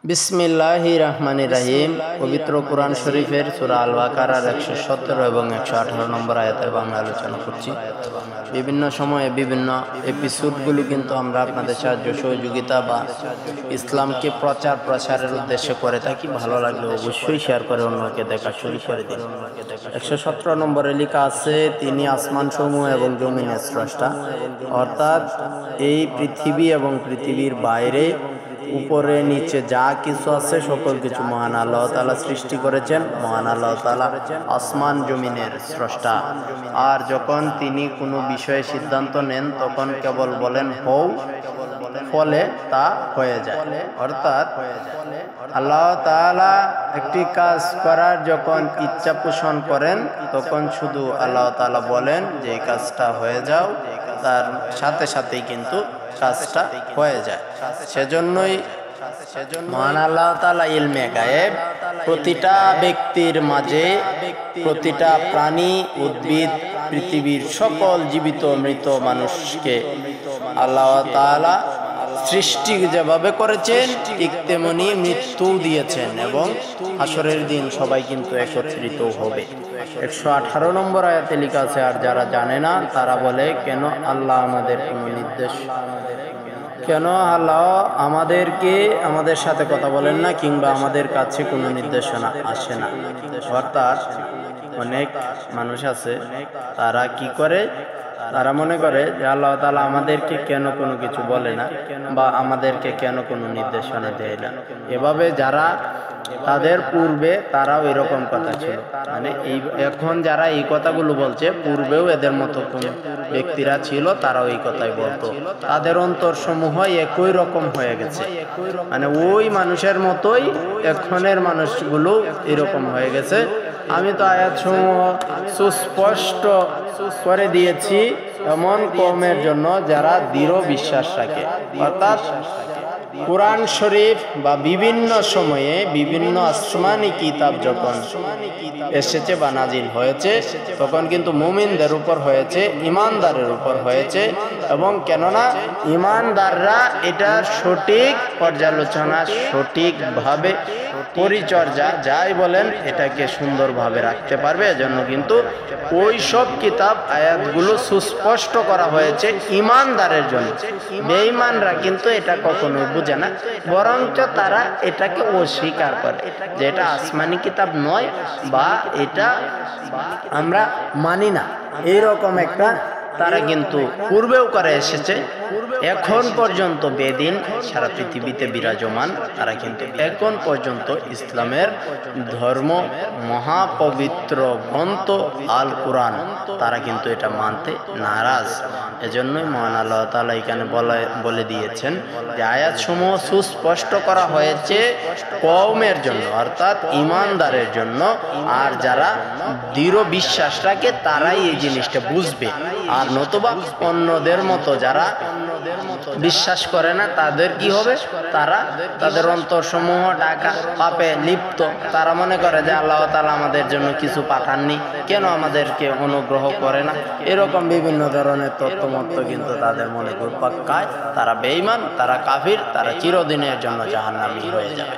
বিসমিল্লাহির রহমানির রহিম। পবিত্র কোরআন শরীফের সূরা আল বাকারার 117 এবং 118 নম্বর আয়াতের বাংলা আলোচনা করছি। বিভিন্ন সময়ে বিভিন্ন এপিসোডগুলো কিন্তু আমরা আপনাদের সাহায্য সহযোগিতা বা ইসলামকে প্রচারের উদ্দেশ্যে করে থাকি। ভালো লাগলে অবশ্যই শেয়ার করে অন্যকে দেখা শুরু করে দিন। 117 নম্বরে লেখা আছে, তিনি আসমান সমূহ এবং জমিনের স্রষ্টা, অর্থাৎ এই পৃথিবী এবং পৃথিবীর বাইরে উপরে নিচে যা কিছু আছে সকল কিছু মহান আল্লাহ তাআলা সৃষ্টি করেছেন। মহান আল্লাহ তাআলা আসমান জমিনের স্রষ্টা। আর যখন তিনি কোনো বিষয়ে সিদ্ধান্ত নেন তখন কেবল বলেন হও, ফলে তা হয়ে যায়। অর্থাৎ আল্লাহ তাআলা একটি কাজ করার যখন ইচ্ছা পোষণ করেন তখন শুধু আল্লাহ তাআলা বলেন যে এই কাজটা হয়ে যাও, তার সাথে সাথেই কিন্তু কাজটা হয়ে যায়। সেজন্যই মহান আল্লাহ তাআলা ইলমে গায়েব প্রতিটা ব্যক্তির মাঝে, প্রতিটা প্রাণী, উদ্ভিদ, পৃথিবীর সকল জীবিত মৃত মানুষকে আল্লাহ তাআলা সৃষ্টি যেভাবে করেছেন ঠিক তেমনি মৃত্যু দিয়েছেন এবং হাসরের দিন সবাই কিন্তু একত্রিত হবে। 118 নম্বর আয়াতে লেখা আছে, আর যারা জানে না তারা বলে কেন আল্লাহ আমাদের কোনো নির্দেশ, কেন আল্লাহ আমাদের সাথে কথা বলেন না কিংবা আমাদের কাছে কোনো নির্দেশনা আসে না। অর্থাৎ অনেক মানুষ আছে তারা কি করে, তারা মনে করে যে আল্লাহ তাআলা আমাদেরকে কেন কোনো কিছু বলে না বা আমাদেরকে কেন কোনো নির্দেশনা দেয় না। এভাবে যারা তাদের পূর্বে তারাও এরকম কথা ছিল, মানে এখন যারা এই কথাগুলো বলছে পূর্বেও এদের মতো কোন ব্যক্তিরা ছিল, তারাও এই কথাই বলতো। তাদের অন্তর সমূহ একই রকম হয়ে গেছে, মানে ওই মানুষের মতোই এখনের মানুষগুলো এরকম হয়ে গেছে। আমি তো আয়াত সমূহ সুস্পষ্ট করে দিয়েছি এমন কওমের জন্য যারা দৃঢ় বিশ্বাস রাখে। অর্থাৎ কোরআন শরীফ বা বিভিন্ন সময়ে বিভিন্ন আসমানি কিতাব যখন এসেছে বা নাজিল হয়েছে তখন কিন্তু মুমিনদের উপর হয়েছে, ইমানদারের উপর হয়েছে। এবং কেননা ইমানদাররা এটা সঠিক পর্যালোচনা, সঠিকভাবে পরিচর্যা যাই বলেন এটাকে সুন্দরভাবে রাখতে পারবে। এজন্য কিন্তু ওই সব কিতাব আয়াতগুলো সুস্পষ্ট করা হয়েছে ইমানদারের জন্য। বেঈমানরা কিন্তু এটা কখনোই বুঝে না, বরঞ্চ তারা এটাকে অস্বীকার করে যে এটা আসমানি কিতাব নয় বা এটা আমরা মানি না, এইরকম একটা তারা কিন্তু পূর্বেও করে এসেছে। এখন পর্যন্ত বেদিন সারা পৃথিবীতে বিরাজমান, তারা কিন্তু এখন পর্যন্ত ইসলামের ধর্ম মহাপবিত্র গ্রন্থ আল কোরআন তারা কিন্তু এটা মানতে নারাজ। এজন্যই মহান আল্লাহ তাআলা এখানে বলে দিয়েছেন যে আয়াতসমূহ সুস্পষ্ট করা হয়েছে কওমের জন্য, অর্থাৎ ইমানদারের জন্য। আর যারা দৃঢ় বিশ্বাস রাখে তারাই এই জিনিসটা বুঝবে। আর নতুবা অন্যদের মতো যারা বিশ্বাস করে না তাদের কি হবে, তারা তাদের অন্তরসমূহ ঢাকা পাপে লিপ্ত। তারা মনে করে যে আল্লাহ তাআলা আমাদের জন্য কিছু পাঠাননি, কেন আমাদেরকে অনুগ্রহ করে না, এরকম বিভিন্ন ধরনের তথ্যমত্ত কিন্তু তাদের মনে ঘুরপাক খায়। তারা বেঈমান, তারা কাফির, তারা চিরদিনের জন্য জাহান্নামী হয়ে যাবে।